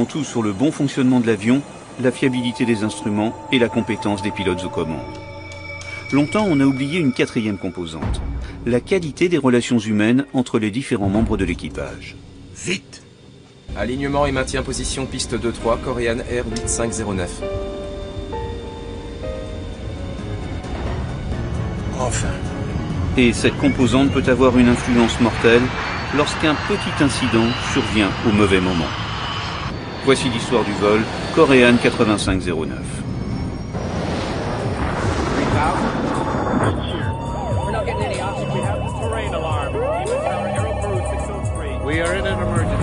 Tout sur le bon fonctionnement de l'avion, la fiabilité des instruments et la compétence des pilotes aux commandes. Longtemps, on a oublié une quatrième composante, la qualité des relations humaines entre les différents membres de l'équipage. Vite! Alignement et maintien position piste 2-3, Korean Air 8509. Enfin. Et cette composante peut avoir une influence mortelle lorsqu'un petit incident survient au mauvais moment. Voici l'histoire du vol Korean 8509. We are in an emergency.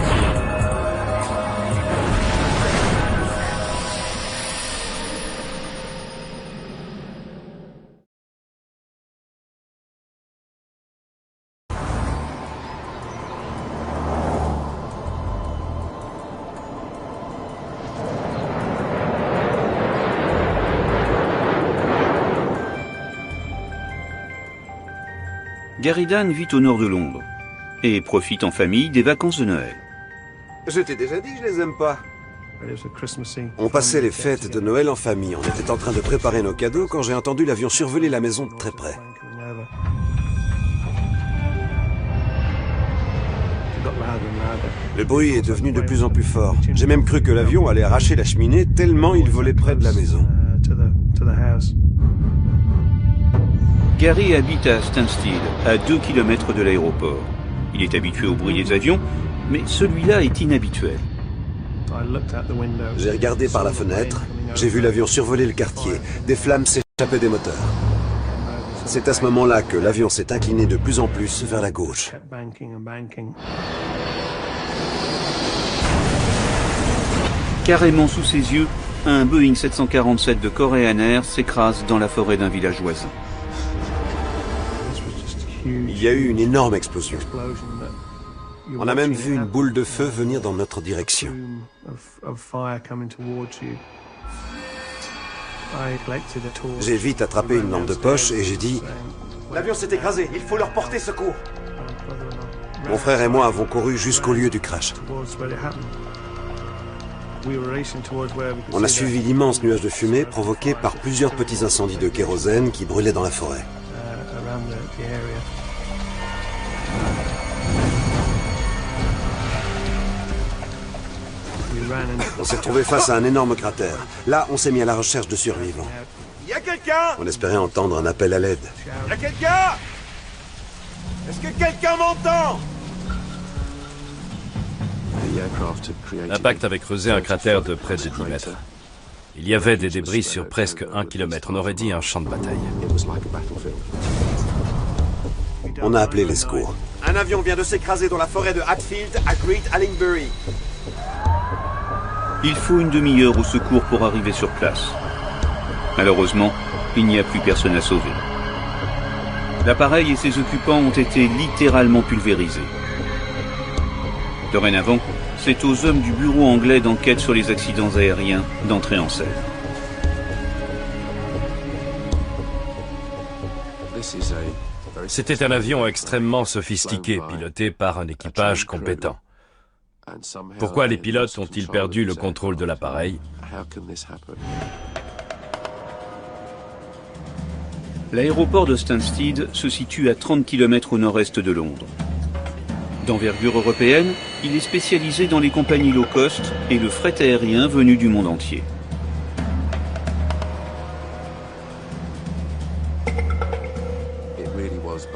Gary Dan vit au nord de Londres et profite en famille des vacances de Noël. Je t'ai déjà dit que je les aime pas. On passait les fêtes de Noël en famille. On était en train de préparer nos cadeaux quand j'ai entendu l'avion survoler la maison de très près. Le bruit est devenu de plus en plus fort. J'ai même cru que l'avion allait arracher la cheminée tellement il volait près de la maison. Gary habite à Stansted, à 2 km de l'aéroport. Il est habitué au bruit des avions, mais celui-là est inhabituel. J'ai regardé par la fenêtre, j'ai vu l'avion survoler le quartier. Des flammes s'échappaient des moteurs. C'est à ce moment-là que l'avion s'est incliné de plus en plus vers la gauche. Carrément sous ses yeux, un Boeing 747 de Korean Air s'écrase dans la forêt d'un village voisin. Il y a eu une énorme explosion. On a même vu une boule de feu venir dans notre direction. J'ai vite attrapé une lampe de poche et j'ai dit « L'avion s'est écrasé, il faut leur porter secours !» Mon frère et moi avons couru jusqu'au lieu du crash. On a suivi l'immense nuage de fumée provoqué par plusieurs petits incendies de kérosène qui brûlaient dans la forêt. On s'est retrouvé face à un énorme cratère. Là, on s'est mis à la recherche de survivants. Y a quelqu'un? On espérait entendre un appel à l'aide. Y a quelqu'un? Est-ce que quelqu'un m'entend? L'impact avait creusé un cratère de près de 10 mètres. Il y avait des débris sur presque 1 kilomètre. On aurait dit un champ de bataille. On a appelé les secours. Un avion vient de s'écraser dans la forêt de Hatfield à Great Allingbury. Il faut une demi-heure au secours pour arriver sur place. Malheureusement, il n'y a plus personne à sauver. L'appareil et ses occupants ont été littéralement pulvérisés. Dorénavant, c'est aux hommes du bureau anglais d'enquête sur les accidents aériens d'entrer en scène. C'était un avion extrêmement sophistiqué, piloté par un équipage compétent. Pourquoi les pilotes ont-ils perdu le contrôle de l'appareil? L'aéroport de Stansted se situe à 30 km au nord-est de Londres. D'envergure européenne, il est spécialisé dans les compagnies low cost et le fret aérien venu du monde entier.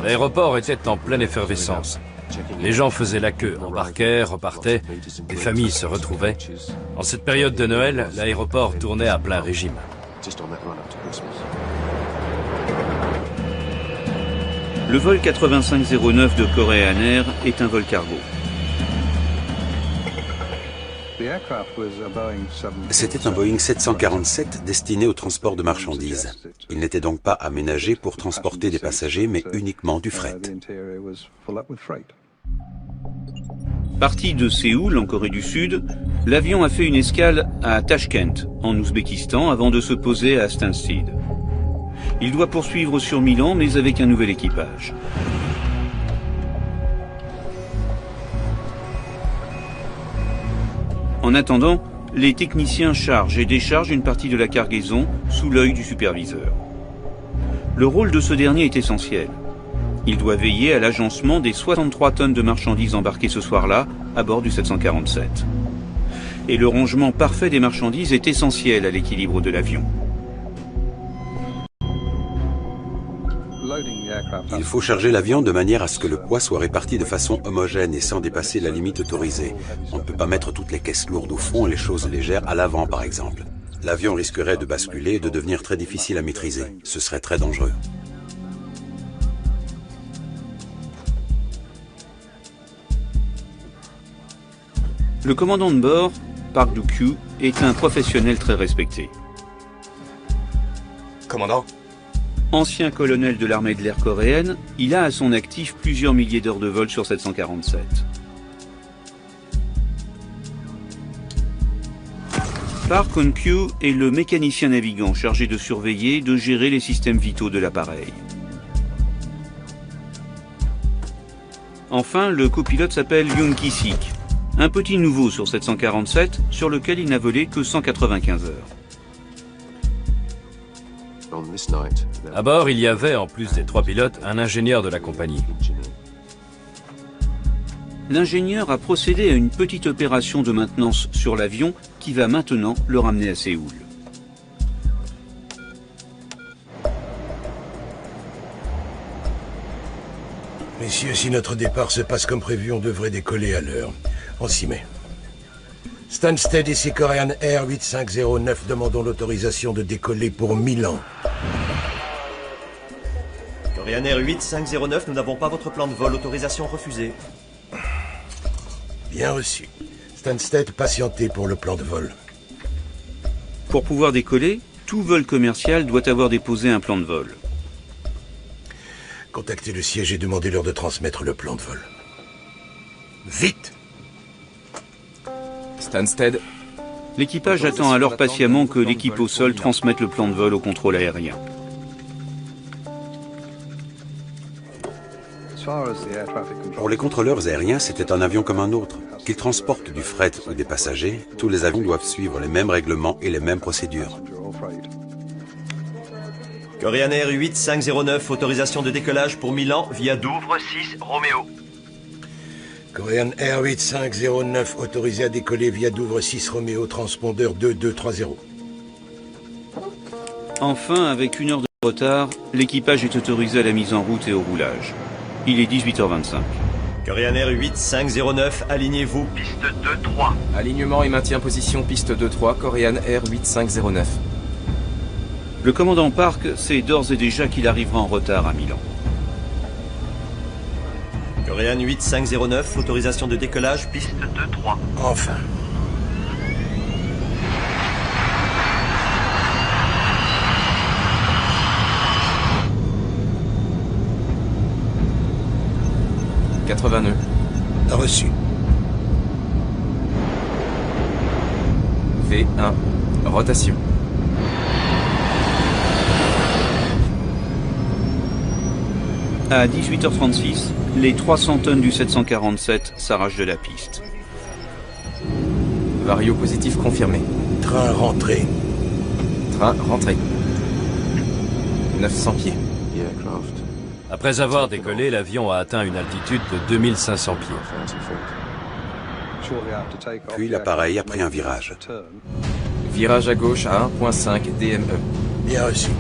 L'aéroport était en pleine effervescence. Les gens faisaient la queue, embarquaient, repartaient, des familles se retrouvaient. En cette période de Noël, l'aéroport tournait à plein régime. Le vol 8509 de Korean Air est un vol cargo. C'était un Boeing 747 destiné au transport de marchandises. Il n'était donc pas aménagé pour transporter des passagers, mais uniquement du fret. Parti de Séoul, en Corée du Sud, l'avion a fait une escale à Tashkent, en Ouzbékistan, avant de se poser à Stansted. Il doit poursuivre sur Milan, mais avec un nouvel équipage. En En attendant, les techniciens chargent et déchargent une partie de la cargaison sous l'œil du superviseur. Le rôle de ce dernier est essentiel. Il doit veiller à l'agencement des 63 tonnes de marchandises embarquées ce soir-là à bord du 747. Et le rangement parfait des marchandises est essentiel à l'équilibre de l'avion. Il faut charger l'avion de manière à ce que le poids soit réparti de façon homogène et sans dépasser la limite autorisée. On ne peut pas mettre toutes les caisses lourdes au fond et les choses légères à l'avant, par exemple. L'avion risquerait de basculer et de devenir très difficile à maîtriser. Ce serait très dangereux. Le commandant de bord, Park Du-kyu, est un professionnel très respecté. Commandant? Ancien colonel de l'armée de l'air coréenne, il a à son actif plusieurs milliers d'heures de vol sur 747. Park On-kyu est le mécanicien navigant chargé de surveiller et de gérer les systèmes vitaux de l'appareil. Enfin, le copilote s'appelle Yoon Ki-sik, un petit nouveau sur 747 sur lequel il n'a volé que 195 heures. À bord, il y avait, en plus des 3 pilotes, un ingénieur de la compagnie. L'ingénieur a procédé à une petite opération de maintenance sur l'avion qui va maintenant le ramener à Séoul. Messieurs, si notre départ se passe comme prévu, on devrait décoller à l'heure. On s'y met. Stansted ici Korean Air 8509, demandons l'autorisation de décoller pour Milan. Korean Air 8509, nous n'avons pas votre plan de vol, autorisation refusée. Bien reçu. Stansted, patientez pour le plan de vol. Pour pouvoir décoller, tout vol commercial doit avoir déposé un plan de vol. Contactez le siège et demandez-leur de transmettre le plan de vol. Vite! Stansted. L'équipage attend alors patiemment que l'équipe au sol transmette le plan de vol au contrôle aérien. Pour les contrôleurs aériens, c'était un avion comme un autre. Qu'ils transportent du fret ou des passagers, tous les avions doivent suivre les mêmes règlements et les mêmes procédures. Korean Air 8509, autorisation de décollage pour Milan via Douvres 6 Roméo. Korean Air 8509, autorisé à décoller via Douvres 6 Roméo, transpondeur 2230. Enfin, avec 1 heure de retard, l'équipage est autorisé à la mise en route et au roulage. Il est 18h25. Korean Air 8509, alignez-vous, piste 2-3. Alignement et maintien position piste 2-3, Korean Air 8509. Le commandant Park sait d'ores et déjà qu'il arrivera en retard à Milan. Korean 8509, autorisation de décollage, piste 2-3. Enfin. « 80 nœuds. » Reçu. V1. Rotation. À 18h36, les 300 tonnes du 747 s'arrachent de la piste. Vario positif confirmé. Train rentré. Train rentré. 900 pieds. Après avoir décollé, l'avion a atteint une altitude de 2500 pieds. Puis l'appareil a pris un virage. Virage à gauche à 1.5 DME. Bien reçu.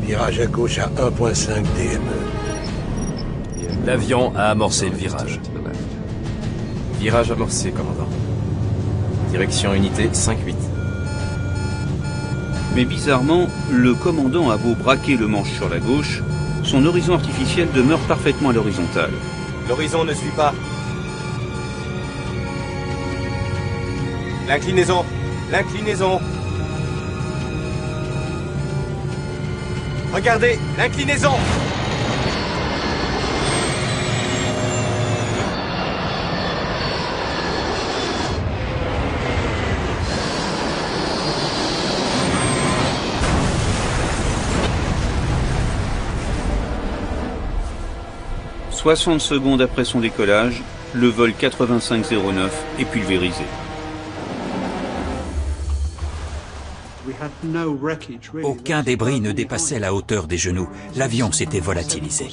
Virage à gauche à 1.5 DME. L'avion a amorcé le virage. Virage amorcé, commandant. Direction unité 5-8. Mais bizarrement, le commandant a beau braquer le manche sur la gauche, son horizon artificiel demeure parfaitement à l'horizontale. L'horizon ne suit pas. L'inclinaison. L'inclinaison. Regardez, l'inclinaison. « 60 secondes après son décollage, le vol 8509 est pulvérisé. Aucun débris ne dépassait la hauteur des genoux. L'avion s'était volatilisé.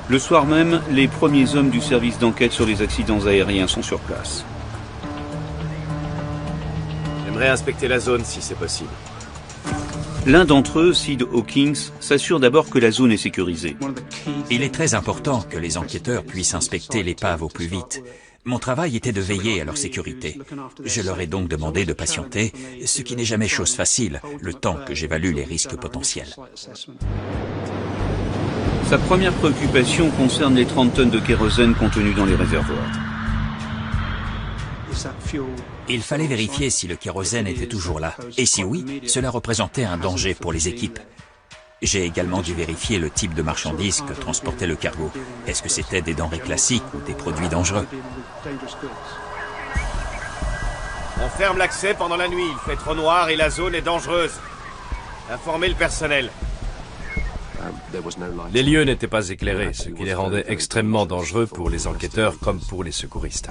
Le soir même, les premiers hommes du service d'enquête sur les accidents aériens sont sur place. J'aimerais inspecter la zone si c'est possible. L'un d'entre eux, Sid Hawkins, s'assure d'abord que la zone est sécurisée. Il est très important que les enquêteurs puissent inspecter l'épave au plus vite. Mon travail était de veiller à leur sécurité. Je leur ai donc demandé de patienter, ce qui n'est jamais chose facile, le temps que j'évalue les risques potentiels. Sa première préoccupation concerne les 30 tonnes de kérosène contenues dans les réservoirs. Il fallait vérifier si le kérosène était toujours là. Et si oui, cela représentait un danger pour les équipes. J'ai également dû vérifier le type de marchandises que transportait le cargo. Est-ce que c'était des denrées classiques ou des produits dangereux? On ferme l'accès pendant la nuit. Il fait trop noir et la zone est dangereuse. Informez le personnel. Les lieux n'étaient pas éclairés, ce qui les rendait extrêmement dangereux pour les enquêteurs comme pour les secouristes.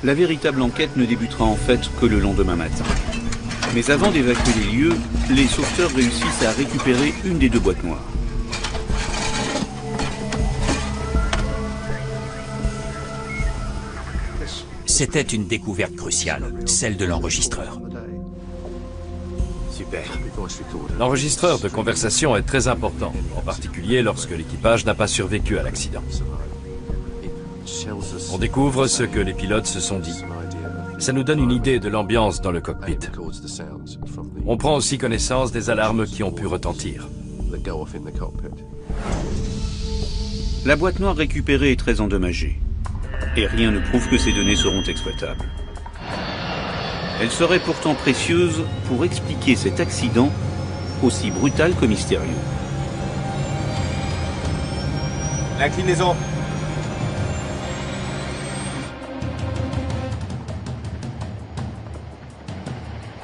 La véritable enquête ne débutera en fait que le lendemain matin. Mais avant d'évacuer les lieux, les sauveteurs réussissent à récupérer une des deux boîtes noires. C'était une découverte cruciale, celle de l'enregistreur. Super. L'enregistreur de conversation est très important, en particulier lorsque l'équipage n'a pas survécu à l'accident. On découvre ce que les pilotes se sont dit. Ça nous donne une idée de l'ambiance dans le cockpit. On prend aussi connaissance des alarmes qui ont pu retentir. La boîte noire récupérée est très endommagée. Et rien ne prouve que ces données seront exploitables. Elle serait pourtant précieuse pour expliquer cet accident aussi brutal que mystérieux. L'inclinaison.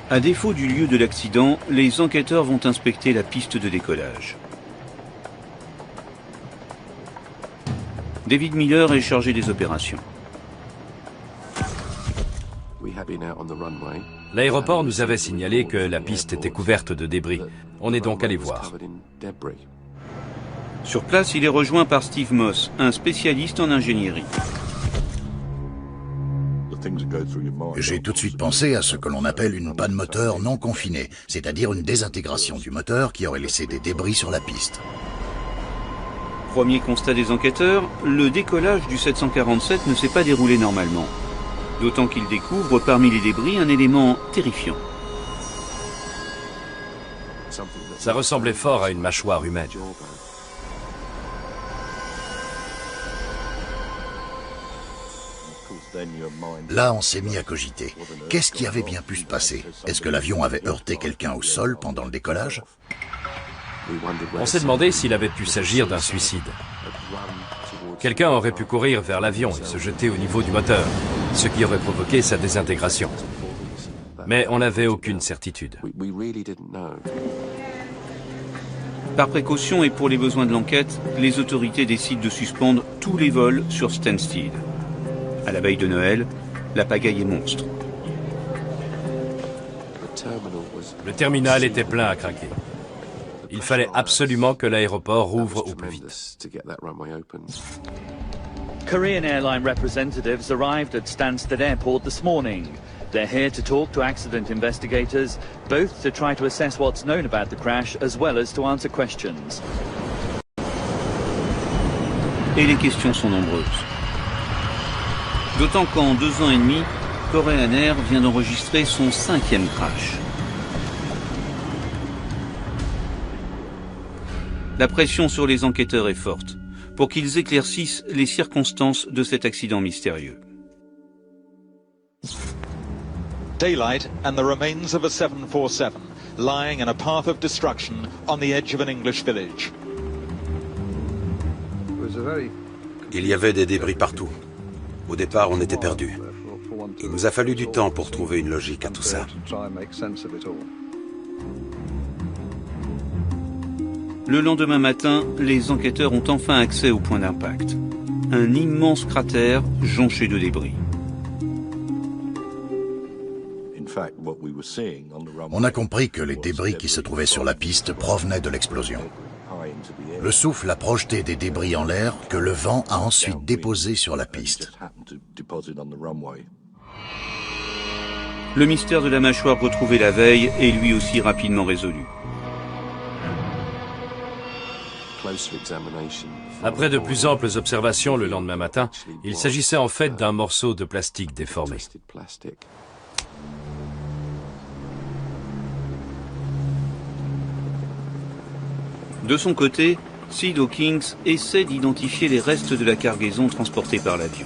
À défaut du lieu de l'accident, les enquêteurs vont inspecter la piste de décollage. David Miller est chargé des opérations. L'aéroport nous avait signalé que la piste était couverte de débris. On est donc allé voir. Sur place, il est rejoint par Steve Moss, un spécialiste en ingénierie. J'ai tout de suite pensé à ce que l'on appelle une panne moteur non confinée, c'est-à-dire une désintégration du moteur qui aurait laissé des débris sur la piste. Premier constat des enquêteurs, le décollage du 747 ne s'est pas déroulé normalement. D'autant qu'ils découvrent parmi les débris un élément terrifiant. Ça ressemblait fort à une mâchoire humaine. Là, on s'est mis à cogiter. Qu'est-ce qui avait bien pu se passer? Est-ce que l'avion avait heurté quelqu'un au sol pendant le décollage? On s'est demandé s'il avait pu s'agir d'un suicide. Quelqu'un aurait pu courir vers l'avion et se jeter au niveau du moteur, ce qui aurait provoqué sa désintégration. Mais on n'avait aucune certitude. Par précaution et pour les besoins de l'enquête, les autorités décident de suspendre tous les vols sur Stansted. À la veille de Noël, la pagaille est monstre. Le terminal était plein à craquer. Il fallait absolument que l'aéroport rouvre au plus vite. Korean Airline representatives arrived at Stansted Airport this morning. They're here to talk to accident investigators, both to try to assess what's known about the crash as well as to answer questions. Et les questions sont nombreuses. D'autant qu'en 2 ans et demi, Korean Air vient d'enregistrer son 5e crash. La pression sur les enquêteurs est forte pour qu'ils éclaircissent les circonstances de cet accident mystérieux. Daylight and the remains of a 747 lying in a path of destruction on the edge of an English village. Il y avait des débris partout. Au départ, on était perdus. Il nous a fallu du temps pour trouver une logique à tout ça. Le lendemain matin, les enquêteurs ont enfin accès au point d'impact. Un immense cratère jonché de débris. On a compris que les débris qui se trouvaient sur la piste provenaient de l'explosion. Le souffle a projeté des débris en l'air que le vent a ensuite déposés sur la piste. Le mystère de la mâchoire retrouvée la veille est lui aussi rapidement résolu. Après de plus amples observations le lendemain matin, il s'agissait en fait d'un morceau de plastique déformé. De son côté, Sid Hawkins essaie d'identifier les restes de la cargaison transportée par l'avion.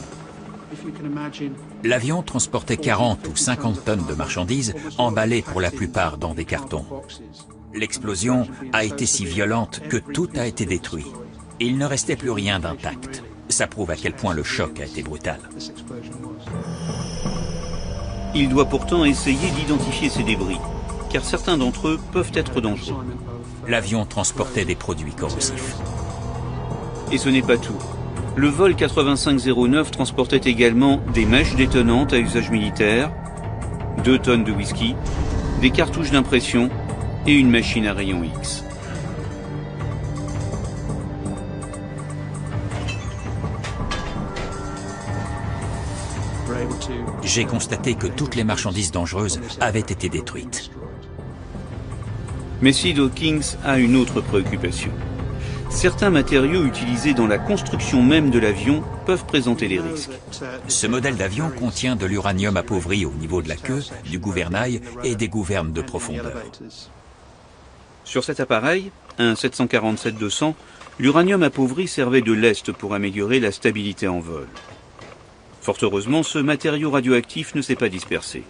L'avion transportait 40 ou 50 tonnes de marchandises, emballées pour la plupart dans des cartons. L'explosion a été si violente que tout a été détruit. Il ne restait plus rien d'intact. Ça prouve à quel point le choc a été brutal. Il doit pourtant essayer d'identifier ces débris, car certains d'entre eux peuvent être dangereux. L'avion transportait des produits corrosifs. Et ce n'est pas tout. Le vol 8509 transportait également des mèches détonantes à usage militaire, 2 tonnes de whisky, des cartouches d'impression et une machine à rayon X. J'ai constaté que toutes les marchandises dangereuses avaient été détruites. Mais Sid Hawkins a une autre préoccupation. Certains matériaux utilisés dans la construction même de l'avion peuvent présenter des risques. Ce modèle d'avion contient de l'uranium appauvri au niveau de la queue, du gouvernail et des gouvernes de profondeur. Sur cet appareil, un 747-200, l'uranium appauvri servait de lest pour améliorer la stabilité en vol. Fort heureusement, ce matériau radioactif ne s'est pas dispersé.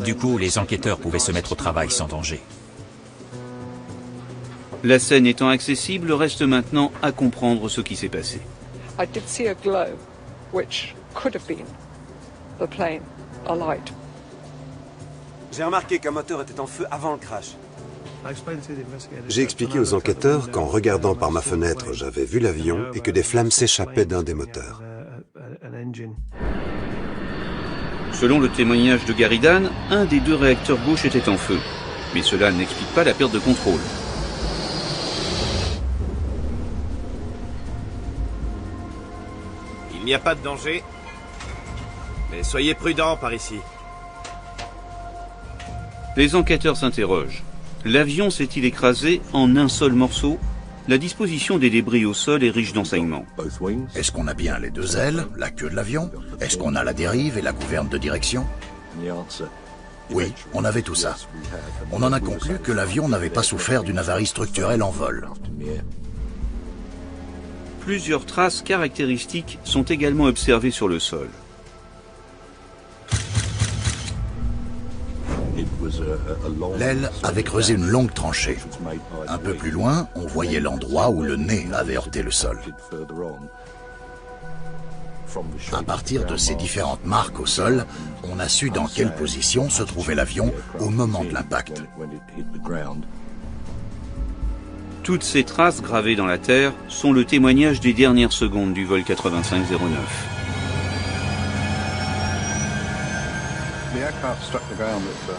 Du coup, les enquêteurs pouvaient se mettre au travail sans danger. La scène étant accessible, reste maintenant à comprendre ce qui s'est passé. J'ai remarqué qu'un moteur était en feu avant le crash. J'ai expliqué aux enquêteurs qu'en regardant par ma fenêtre, j'avais vu l'avion et que des flammes s'échappaient d'un des moteurs. Selon le témoignage de Gary Dan, un des 2 réacteurs gauche était en feu. Mais cela n'explique pas la perte de contrôle. Il n'y a pas de danger. Mais soyez prudents par ici. Les enquêteurs s'interrogent. L'avion s'est-il écrasé en un seul morceau? La disposition des débris au sol est riche d'enseignements. Est-ce qu'on a bien les 2 ailes, la queue de l'avion? Est-ce qu'on a la dérive et la gouverne de direction? Oui, on avait tout ça. On en a conclu que l'avion n'avait pas souffert d'une avarie structurelle en vol. Plusieurs traces caractéristiques sont également observées sur le sol. L'aile avait creusé une longue tranchée. Un peu plus loin, on voyait l'endroit où le nez avait heurté le sol. À partir de ces différentes marques au sol, on a su dans quelle position se trouvait l'avion au moment de l'impact. Toutes ces traces gravées dans la terre sont le témoignage des dernières secondes du vol 8509.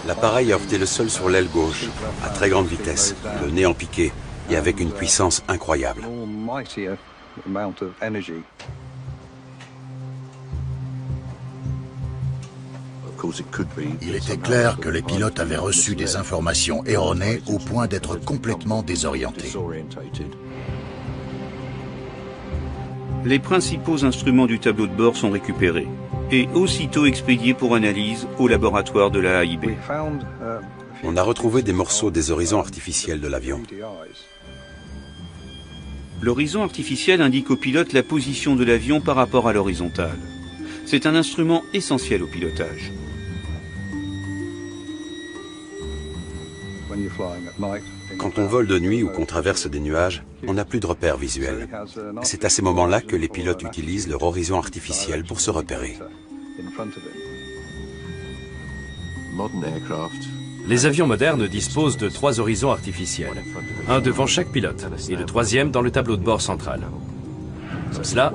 L'appareil a heurté le sol sur l'aile gauche, à très grande vitesse, le nez en piqué, et avec une puissance incroyable. Il était clair que les pilotes avaient reçu des informations erronées au point d'être complètement désorientés. Les principaux instruments du tableau de bord sont récupérés et aussitôt expédiés pour analyse au laboratoire de la AIB. On a retrouvé des morceaux des horizons artificiels de l'avion. L'horizon artificiel indique au pilote la position de l'avion par rapport à l'horizontale. C'est un instrument essentiel au pilotage. Quand on vole de nuit ou qu'on traverse des nuages, on n'a plus de repères visuels. C'est à ces moments-là que les pilotes utilisent leur horizon artificiel pour se repérer. Les avions modernes disposent de 3 horizons artificiels, un devant chaque pilote et le 3e dans le tableau de bord central. Comme cela,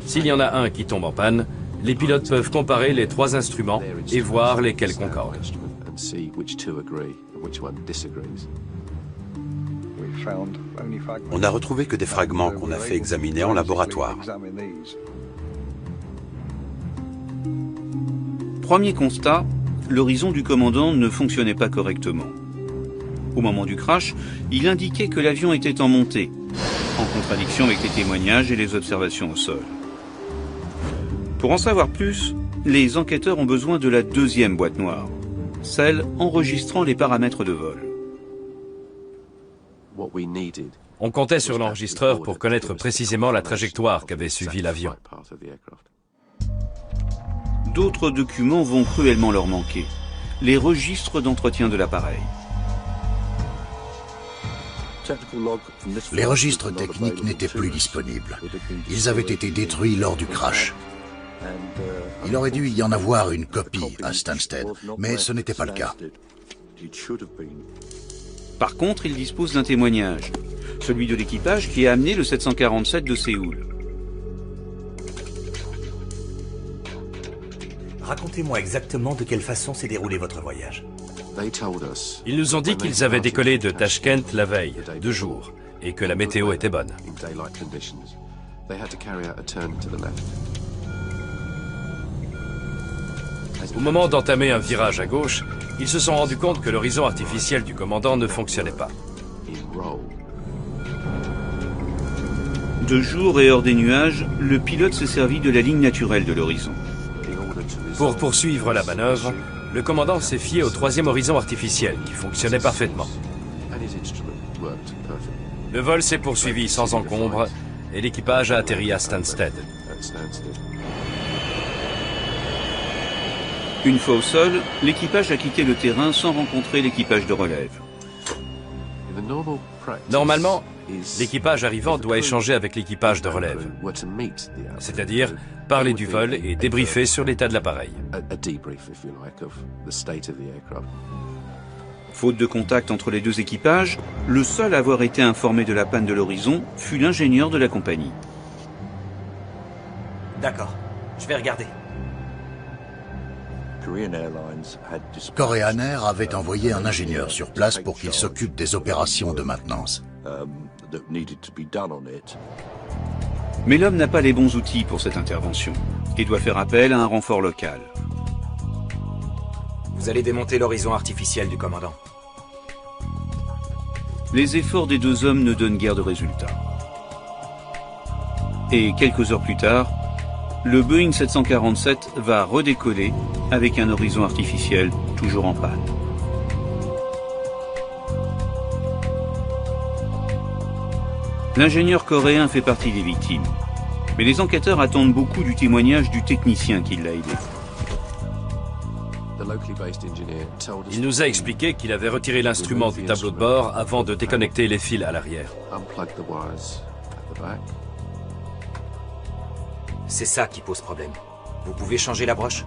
s'il y en a un qui tombe en panne, Les pilotes peuvent comparer les 3 instruments et voir lesquels concordent. On n'a retrouvé que des fragments qu'on a fait examiner en laboratoire. Premier constat, l'horizon du commandant ne fonctionnait pas correctement. Au moment du crash, il indiquait que l'avion était en montée, en contradiction avec les témoignages et les observations au sol. Pour en savoir plus, les enquêteurs ont besoin de la deuxième boîte noire, celle enregistrant les paramètres de vol. On comptait sur l'enregistreur pour connaître précisément la trajectoire qu'avait suivi l'avion. D'autres documents vont cruellement leur manquer. Les registres d'entretien de l'appareil. Les registres techniques n'étaient plus disponibles. Ils avaient été détruits lors du crash. Il aurait dû y en avoir une copie à Stansted, mais ce n'était pas le cas. Par contre, il dispose d'un témoignage, celui de l'équipage qui a amené le 747 de Séoul. Racontez-moi exactement de quelle façon s'est déroulé votre voyage. Ils nous ont dit qu'ils avaient décollé de Tashkent la veille, 2 jours, et que la météo était bonne. Au moment d'entamer un virage à gauche, ils se sont rendus compte que l'horizon artificiel du commandant ne fonctionnait pas. De jour et hors des nuages, le pilote s'est servi de la ligne naturelle de l'horizon. Pour poursuivre la manœuvre, le commandant s'est fié au 3e horizon artificiel qui fonctionnait parfaitement. Le vol s'est poursuivi sans encombre et l'équipage a atterri à Stansted. Une fois au sol, l'équipage a quitté le terrain sans rencontrer l'équipage de relève. Normalement, l'équipage arrivant doit échanger avec l'équipage de relève, c'est-à-dire parler du vol et débriefer sur l'état de l'appareil. Faute de contact entre les 2 équipages, le seul à avoir été informé de la panne de l'horizon fut l'ingénieur de la compagnie. D'accord, je vais regarder. Korean Air avait envoyé un ingénieur sur place pour qu'il s'occupe des opérations de maintenance. Mais l'homme n'a pas les bons outils pour cette intervention et doit faire appel à un renfort local. Vous allez démonter l'horizon artificiel du commandant. Les efforts des 2 hommes ne donnent guère de résultats. Et quelques heures plus tard, le Boeing 747 va redécoller avec un horizon artificiel toujours en panne. L'ingénieur coréen fait partie des victimes, mais les enquêteurs attendent beaucoup du témoignage du technicien qui l'a aidé. Il nous a expliqué qu'il avait retiré l'instrument du tableau de bord avant de déconnecter les fils à l'arrière. C'est ça qui pose problème. Vous pouvez changer la broche?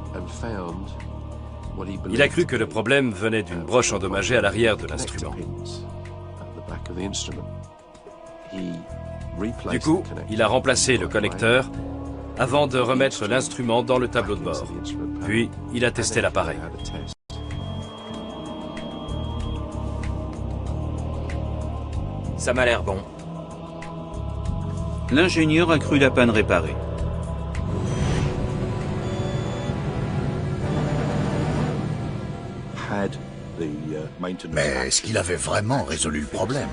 Il a cru que le problème venait d'une broche endommagée à l'arrière de l'instrument. Du coup, il a remplacé le connecteur avant de remettre l'instrument dans le tableau de bord. Puis, il a testé l'appareil. Ça m'a l'air bon. L'ingénieur a cru la panne réparée. Mais est-ce qu'il avait vraiment résolu le problème?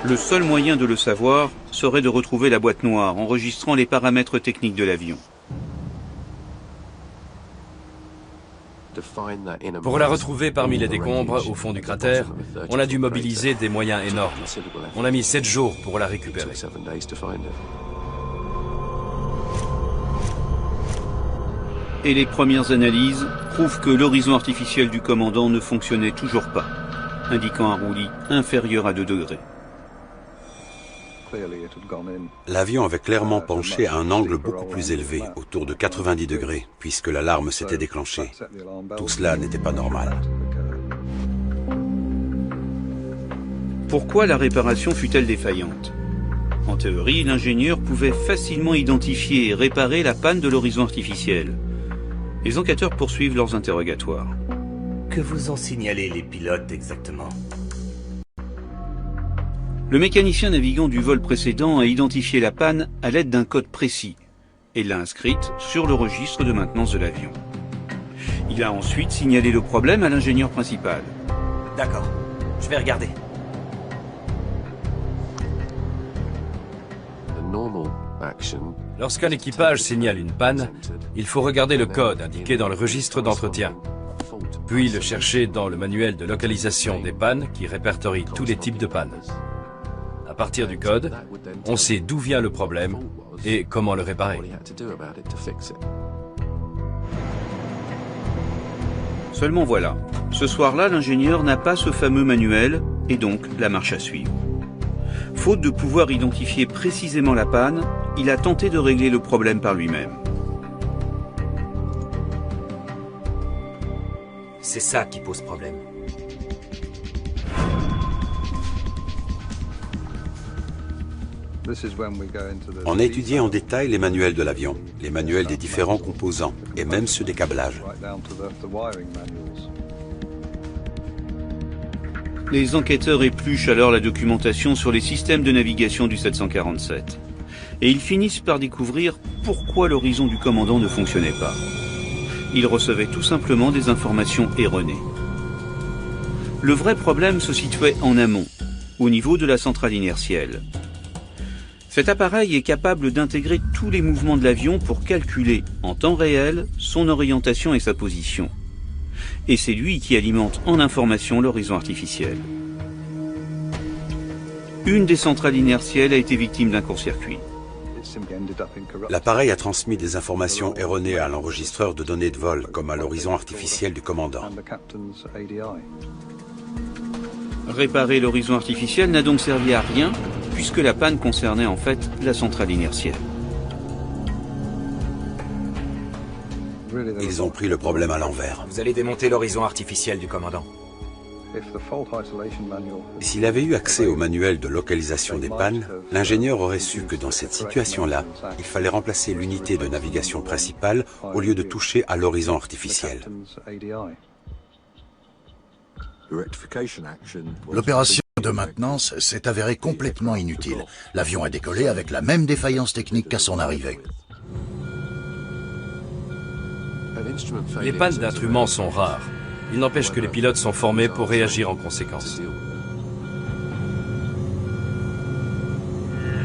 Le seul moyen de le savoir serait de retrouver la boîte noire enregistrant les paramètres techniques de l'avion. Pour la retrouver parmi les décombres au fond du cratère, on a dû mobiliser des moyens énormes. On a mis 7 jours pour la récupérer. Et les premières analyses prouvent que l'horizon artificiel du commandant ne fonctionnait toujours pas, indiquant un roulis inférieur à 2 degrés. L'avion avait clairement penché à un angle beaucoup plus élevé, autour de 90 degrés, puisque l'alarme s'était déclenchée. Tout cela n'était pas normal. Pourquoi la réparation fut-elle défaillante? En théorie, l'ingénieur pouvait facilement identifier et réparer la panne de l'horizon artificiel. Les enquêteurs poursuivent leurs interrogatoires. Que vous ont signalé les pilotes exactement? Le mécanicien navigant du vol précédent a identifié la panne à l'aide d'un code précis et l'a inscrite sur le registre de maintenance de l'avion. Il a ensuite signalé le problème à l'ingénieur principal. D'accord, je vais regarder. Lorsqu'un équipage signale une panne, il faut regarder le code indiqué dans le registre d'entretien, puis le chercher dans le manuel de localisation des pannes qui répertorie tous les types de pannes. À partir du code, on sait d'où vient le problème et comment le réparer. Seulement voilà, ce soir-là, l'ingénieur n'a pas ce fameux manuel et donc la marche à suivre. Faute de pouvoir identifier précisément la panne, il a tenté de régler le problème par lui-même. C'est ça qui pose problème. On a étudié en détail les manuels de l'avion, les manuels des différents composants et même ceux des câblages. Les enquêteurs épluchent alors la documentation sur les systèmes de navigation du 747. Et ils finissent par découvrir pourquoi l'horizon du commandant ne fonctionnait pas. Il recevait tout simplement des informations erronées. Le vrai problème se situait en amont, au niveau de la centrale inertielle. Cet appareil est capable d'intégrer tous les mouvements de l'avion pour calculer, en temps réel, son orientation et sa position. Et c'est lui qui alimente en information l'horizon artificiel. Une des centrales inertielles a été victime d'un court-circuit. L'appareil a transmis des informations erronées à l'enregistreur de données de vol, comme à l'horizon artificiel du commandant. Réparer l'horizon artificiel n'a donc servi à rien, puisque la panne concernait en fait la centrale inertielle. Ils ont pris le problème à l'envers. Vous allez démonter l'horizon artificiel du commandant. S'il avait eu accès au manuel de localisation des pannes, l'ingénieur aurait su que dans cette situation-là, il fallait remplacer l'unité de navigation principale au lieu de toucher à l'horizon artificiel. L'opération de maintenance s'est avérée complètement inutile. L'avion a décollé avec la même défaillance technique qu'à son arrivée. Les pannes d'instruments sont rares. Il n'empêche que les pilotes sont formés pour réagir en conséquence.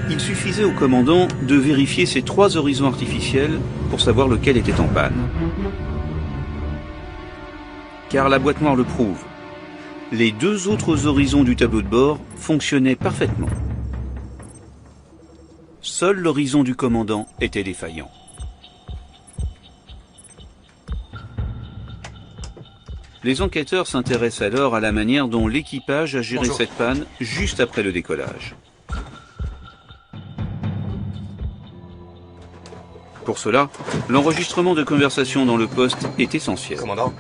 Il suffisait au commandant de vérifier ces 3 horizons artificiels pour savoir lequel était en panne. Car la boîte noire le prouve. Les 2 autres horizons du tableau de bord fonctionnaient parfaitement. Seul l'horizon du commandant était défaillant. Les enquêteurs s'intéressent alors à la manière dont l'équipage a géré cette panne juste après le décollage. Pour cela, l'enregistrement de conversation dans le poste est essentiel. Commandant.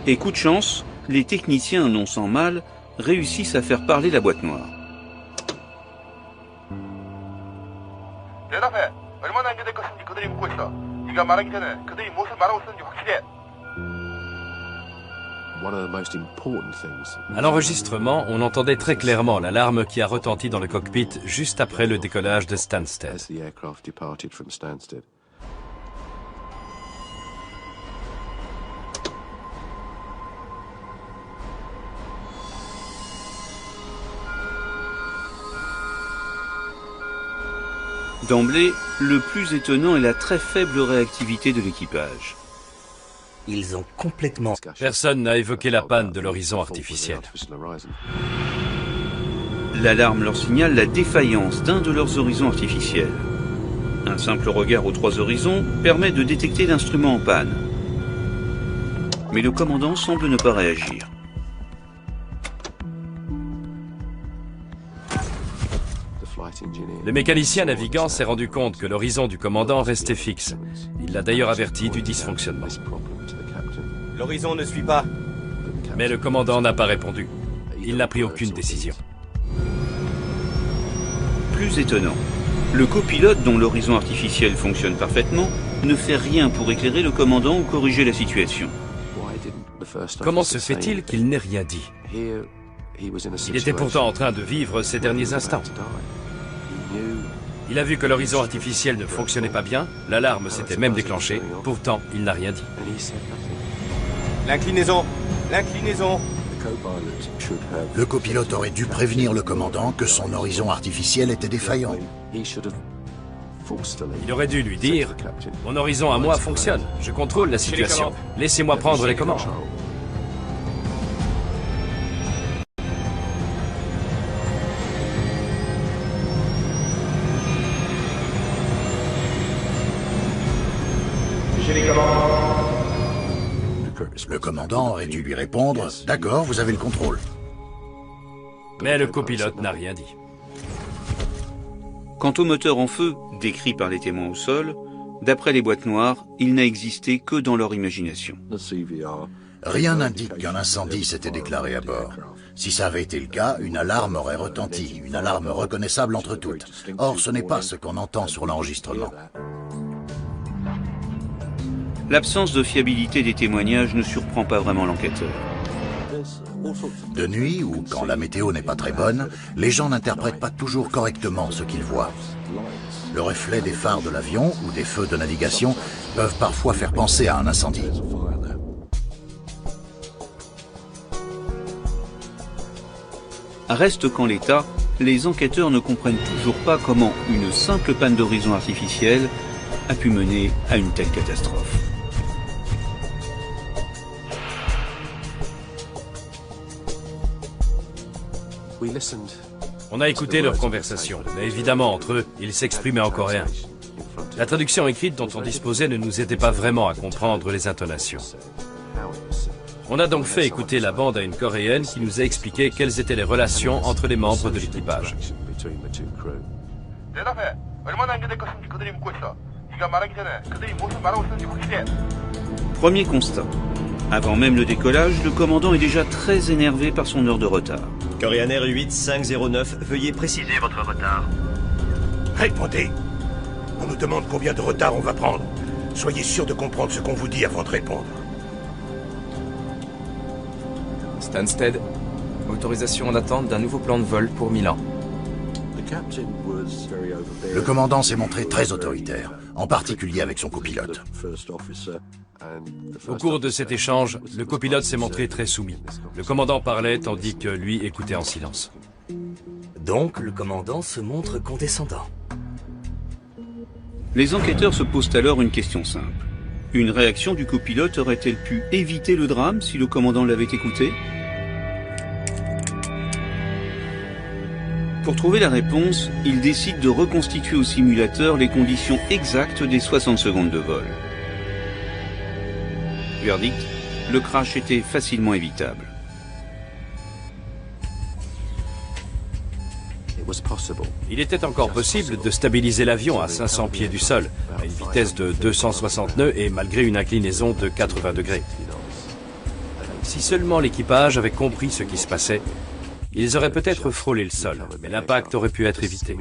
Et coup de chance, les techniciens, non sans mal, réussissent à faire parler la boîte noire. À l'enregistrement, on entendait très clairement l'alarme qui a retenti dans le cockpit juste après le décollage de Stansted. D'emblée, le plus étonnant est la très faible réactivité de l'équipage. Ils ont complètement... Personne n'a évoqué la panne de l'horizon artificiel. L'alarme leur signale la défaillance d'un de leurs horizons artificiels. Un simple regard aux 3 horizons permet de détecter l'instrument en panne. Mais le commandant semble ne pas réagir. Le mécanicien navigant s'est rendu compte que l'horizon du commandant restait fixe. Il l'a d'ailleurs averti du dysfonctionnement. L'horizon ne suit pas. Mais le commandant n'a pas répondu. Il n'a pris aucune décision. plus étonnant. Le copilote, dont l'horizon artificiel fonctionne parfaitement, ne fait rien pour éclairer le commandant ou corriger la situation. Comment se fait-il qu'il n'ait rien dit? Il était pourtant en train de vivre ses derniers instants. Il a vu que l'horizon artificiel ne fonctionnait pas bien, l'alarme s'était même déclenchée, pourtant il n'a rien dit. L'inclinaison! L'inclinaison! Le copilote aurait dû prévenir le commandant que son horizon artificiel était défaillant. Il aurait dû lui dire « Mon horizon à moi fonctionne, je contrôle la situation, laissez-moi prendre les commandes. » Le commandant aurait dû lui répondre « D'accord, vous avez le contrôle. » Mais le copilote n'a rien dit. Quant au moteur en feu, décrit par les témoins au sol, d'après les boîtes noires, il n'a existé que dans leur imagination. Rien n'indique qu'un incendie s'était déclaré à bord. Si ça avait été le cas, une alarme aurait retenti, une alarme reconnaissable entre toutes. Or, ce n'est pas ce qu'on entend sur l'enregistrement. L'absence de fiabilité des témoignages ne surprend pas vraiment l'enquêteur. De nuit, ou quand la météo n'est pas très bonne, les gens n'interprètent pas toujours correctement ce qu'ils voient. Le reflet des phares de l'avion ou des feux de navigation peuvent parfois faire penser à un incendie. Reste qu'en l'état, les enquêteurs ne comprennent toujours pas comment une simple panne d'horizon artificiel a pu mener à une telle catastrophe. On a écouté leur conversation, mais évidemment, entre eux, ils s'exprimaient en coréen. La traduction écrite dont on disposait ne nous aidait pas vraiment à comprendre les intonations. On a donc fait écouter la bande à une coréenne qui nous a expliqué quelles étaient les relations entre les membres de l'équipage. Premier constat. Avant même le décollage, le commandant est déjà très énervé par son heure de retard. Korean Air 8509, veuillez préciser votre retard. Répondez. On nous demande combien de retard on va prendre. Soyez sûr de comprendre ce qu'on vous dit avant de répondre. Stansted, autorisation en attente d'un nouveau plan de vol pour Milan. Le commandant s'est montré très autoritaire, en particulier avec son copilote. Au cours de cet échange, le copilote s'est montré très soumis. Le commandant parlait tandis que lui écoutait en silence. Donc le commandant se montre condescendant. Les enquêteurs se posent alors une question simple. Une réaction du copilote aurait-elle pu éviter le drame si le commandant l'avait écouté? Pour trouver la réponse, ils décident de reconstituer au simulateur les conditions exactes des 60 secondes de vol. Verdict, le crash était facilement évitable. Il était encore possible de stabiliser l'avion à 500 pieds du sol, à une vitesse de 260 nœuds et malgré une inclinaison de 80 degrés. Si seulement l'équipage avait compris ce qui se passait, ils auraient peut-être frôlé le sol, mais l'impact aurait pu être évité.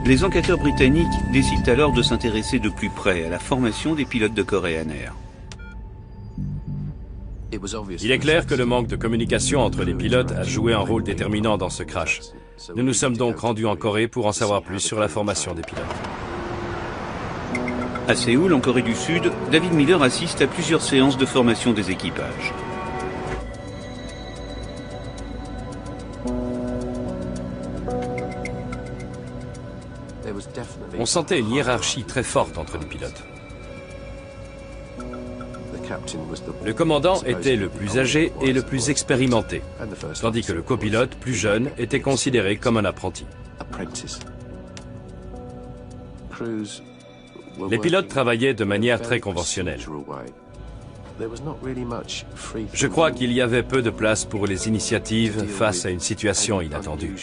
Les enquêteurs britanniques décident alors de s'intéresser de plus près à la formation des pilotes de Korean Air. Il est clair que le manque de communication entre les pilotes a joué un rôle déterminant dans ce crash. Nous nous sommes donc rendus en Corée pour en savoir plus sur la formation des pilotes. À Séoul, en Corée du Sud, David Miller assiste à plusieurs séances de formation des équipages. On sentait une hiérarchie très forte entre les pilotes. Le commandant était le plus âgé et le plus expérimenté, tandis que le copilote, plus jeune, était considéré comme un apprenti. Les pilotes travaillaient de manière très conventionnelle. Je crois qu'il y avait peu de place pour les initiatives face à une situation inattendue.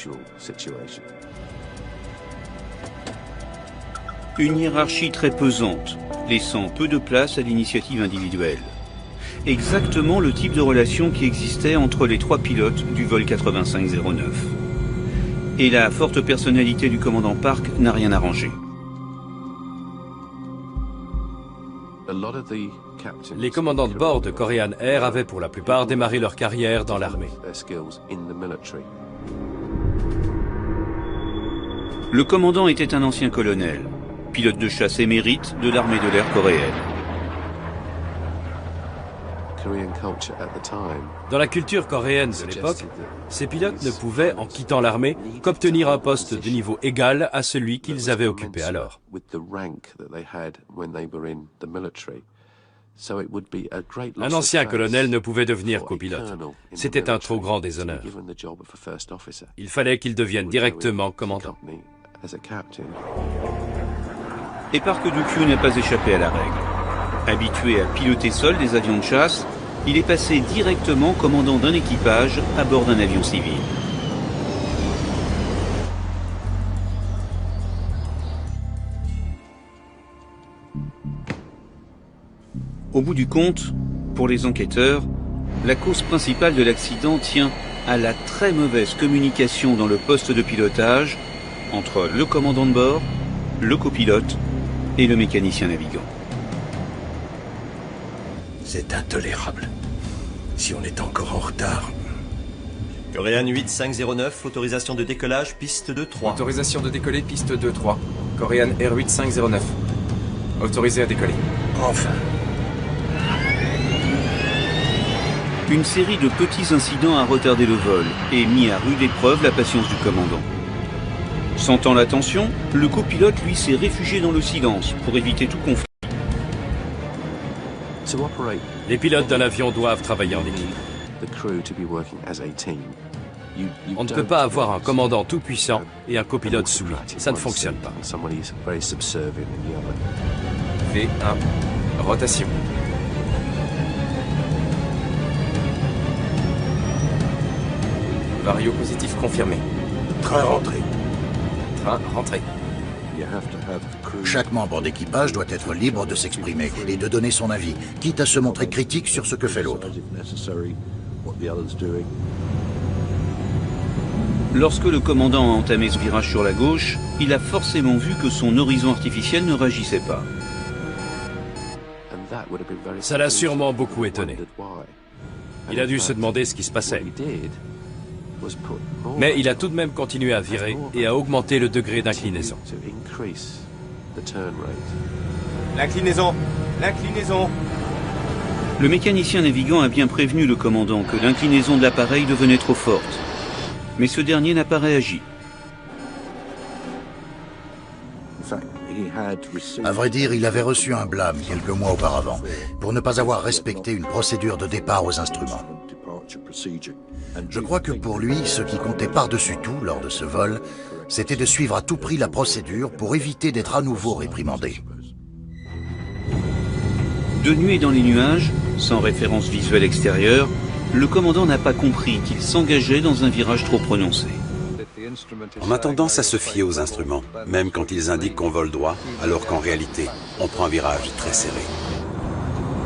Une hiérarchie très pesante, laissant peu de place à l'initiative individuelle. Exactement le type de relation qui existait entre les trois pilotes du vol 8509. et la forte personnalité du commandant Park n'a rien arrangé. Les commandants de bord de Korean Air avaient pour la plupart démarré leur carrière dans l'armée. Le commandant était un ancien colonel, pilote de chasse émérite de l'armée de l'air coréenne. Dans la culture coréenne de l'époque, ces pilotes ne pouvaient, en quittant l'armée, qu'obtenir un poste de niveau égal à celui qu'ils avaient occupé alors. Un ancien colonel ne pouvait devenir copilote. C'était un trop grand déshonneur. Il fallait qu'il devienne directement commandant. Et Park Do-kyu n'a pas échappé à la règle. Habitué à piloter seul des avions de chasse, il est passé directement commandant d'un équipage à bord d'un avion civil. Au bout du compte, pour les enquêteurs, la cause principale de l'accident tient à la très mauvaise communication dans le poste de pilotage entre le commandant de bord, le copilote et le mécanicien navigant. C'est intolérable. Si on est encore en retard... Korean 8509, autorisation de décollage, piste 2-3. Autorisation de décoller, piste 2-3. Korean Air 8509. Autorisé à décoller. Enfin. Une série de petits incidents a retardé le vol et mis à rude épreuve la patience du commandant. Sentant la tension, le copilote, lui, s'est réfugié dans le silence pour éviter tout conflit. Les pilotes d'un avion doivent travailler en équipe. On ne peut pas avoir un commandant tout-puissant et un copilote soumis. Ça ne fonctionne pas. V1, rotation. Vario positif confirmé. Train rentré. Train rentré. Chaque membre d'équipage doit être libre de s'exprimer et de donner son avis, quitte à se montrer critique sur ce que fait l'autre. Lorsque le commandant a entamé ce virage sur la gauche, il a forcément vu que son horizon artificiel ne réagissait pas. Ça l'a sûrement beaucoup étonné. Il a dû se demander ce qui se passait. Mais il a tout de même continué à virer et à augmenter le degré d'inclinaison. L'inclinaison! L'inclinaison! Le mécanicien navigant a bien prévenu le commandant que l'inclinaison de l'appareil devenait trop forte. Mais ce dernier n'a pas réagi. À vrai dire, il avait reçu un blâme quelques mois auparavant pour ne pas avoir respecté une procédure de départ aux instruments. Je crois que pour lui, ce qui comptait par-dessus tout lors de ce vol, c'était de suivre à tout prix la procédure pour éviter d'être à nouveau réprimandé. De nuit dans les nuages, sans référence visuelle extérieure, le commandant n'a pas compris qu'il s'engageait dans un virage trop prononcé. On a tendance à se fier aux instruments, même quand ils indiquent qu'on vole droit, alors qu'en réalité, on prend un virage très serré.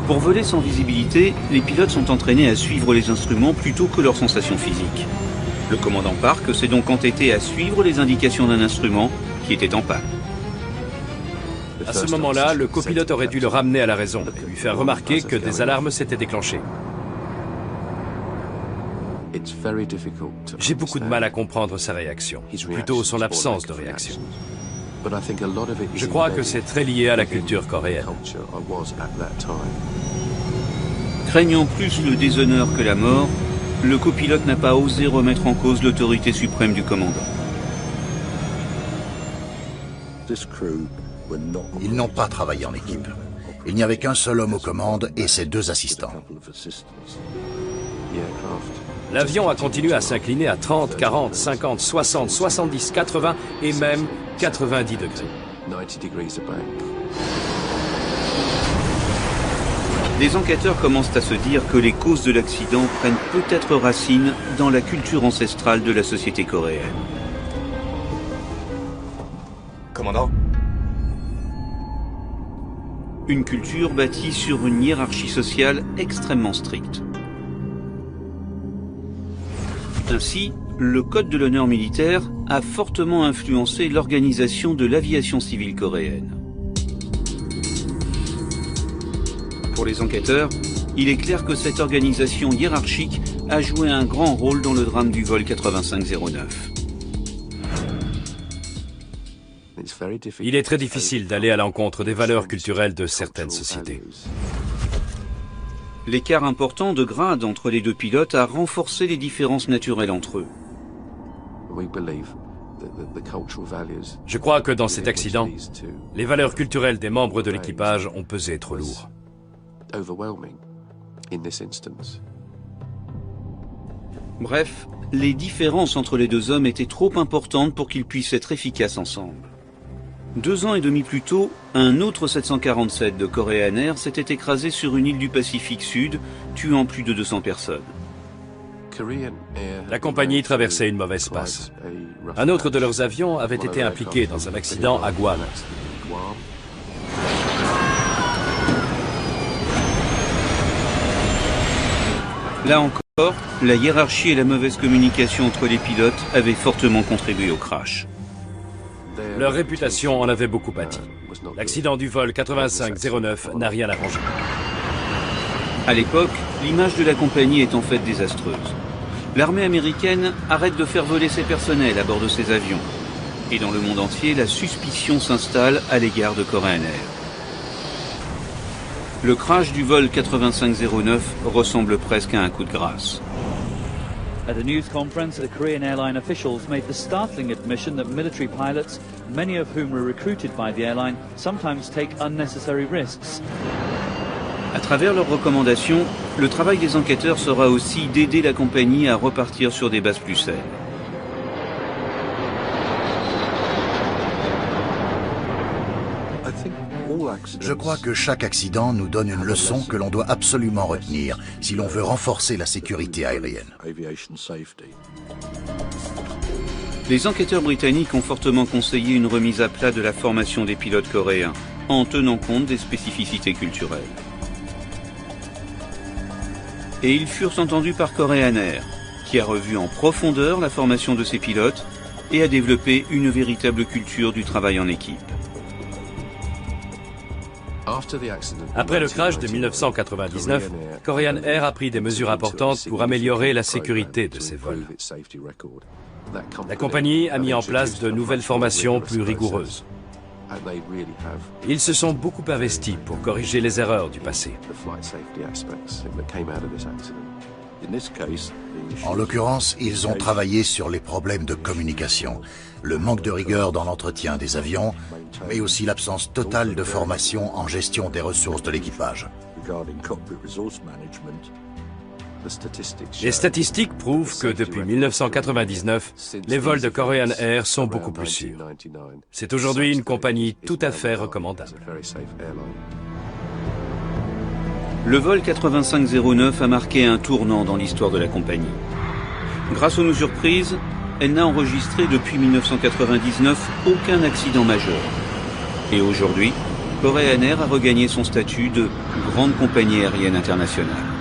Pour voler sans visibilité, les pilotes sont entraînés à suivre les instruments plutôt que leurs sensations physiques. Le commandant Park s'est donc entêté à suivre les indications d'un instrument qui était en panne. À ce moment-là, le copilote aurait dû le ramener à la raison et lui faire remarquer que des alarmes s'étaient déclenchées. J'ai beaucoup de mal à comprendre sa réaction, plutôt son absence de réaction. Je crois que c'est très lié à la culture coréenne. Craignant plus le déshonneur que la mort, le copilote n'a pas osé remettre en cause l'autorité suprême du commandant. Ils n'ont pas travaillé en équipe. Il n'y avait qu'un seul homme aux commandes et ses deux assistants. L'avion a continué à s'incliner à 30, 40, 50, 60, 70, 80 et même 90 degrés. Les enquêteurs commencent à se dire que les causes de l'accident prennent peut-être racine dans la culture ancestrale de la société coréenne. Commandant? Une culture bâtie sur une hiérarchie sociale extrêmement stricte. Ainsi, le code de l'honneur militaire a fortement influencé l'organisation de l'aviation civile coréenne. Pour les enquêteurs, il est clair que cette organisation hiérarchique a joué un grand rôle dans le drame du vol 8509. Il est très difficile d'aller à l'encontre des valeurs culturelles de certaines sociétés. L'écart important de grade entre les deux pilotes a renforcé les différences naturelles entre eux. Je crois que dans cet accident, les valeurs culturelles des membres de l'équipage ont pesé trop lourd. Bref, les différences entre les deux hommes étaient trop importantes pour qu'ils puissent être efficaces ensemble. 2 ans et demi plus tôt, un autre 747 de Korean Air s'était écrasé sur une île du Pacifique Sud, tuant plus de 200 personnes. La compagnie traversait une mauvaise passe. Un autre de leurs avions avait été impliqué dans un accident à Guam. Là encore, la hiérarchie et la mauvaise communication entre les pilotes avaient fortement contribué au crash. Leur réputation en avait beaucoup pâti. L'accident du vol 8509 n'a rien arrangé. À l'époque, l'image de la compagnie est en fait désastreuse. L'armée américaine arrête de faire voler ses personnels à bord de ses avions. Et dans le monde entier, la suspicion s'installe à l'égard de Korean Air. Le crash du vol 8509 ressemble presque à un coup de grâce. At a news conference, the Korean airline officials made the startling admission that military pilots, many of whom were recruited by the airline, sometimes take unnecessary risks. À travers leurs recommandations, le travail des enquêteurs sera aussi d'aider la compagnie à repartir sur des bases plus saines. Je crois que chaque accident nous donne une leçon que l'on doit absolument retenir si l'on veut renforcer la sécurité aérienne. Les enquêteurs britanniques ont fortement conseillé une remise à plat de la formation des pilotes coréens, en tenant compte des spécificités culturelles. Et ils furent entendus par Korean Air, qui a revu en profondeur la formation de ses pilotes et a développé une véritable culture du travail en équipe. Après le crash de 1999, Korean Air a pris des mesures importantes pour améliorer la sécurité de ses vols. La compagnie a mis en place de nouvelles formations plus rigoureuses. Ils se sont beaucoup investis pour corriger les erreurs du passé. En l'occurrence, ils ont travaillé sur les problèmes de communication, le manque de rigueur dans l'entretien des avions, mais aussi l'absence totale de formation en gestion des ressources de l'équipage. Les statistiques prouvent que depuis 1999, les vols de Korean Air sont beaucoup plus sûrs. C'est aujourd'hui une compagnie tout à fait recommandable. Le vol 8509 a marqué un tournant dans l'histoire de la compagnie. Grâce aux mesures prises, elle n'a enregistré depuis 1999 aucun accident majeur. Et aujourd'hui, Korean Air a regagné son statut de grande compagnie aérienne internationale.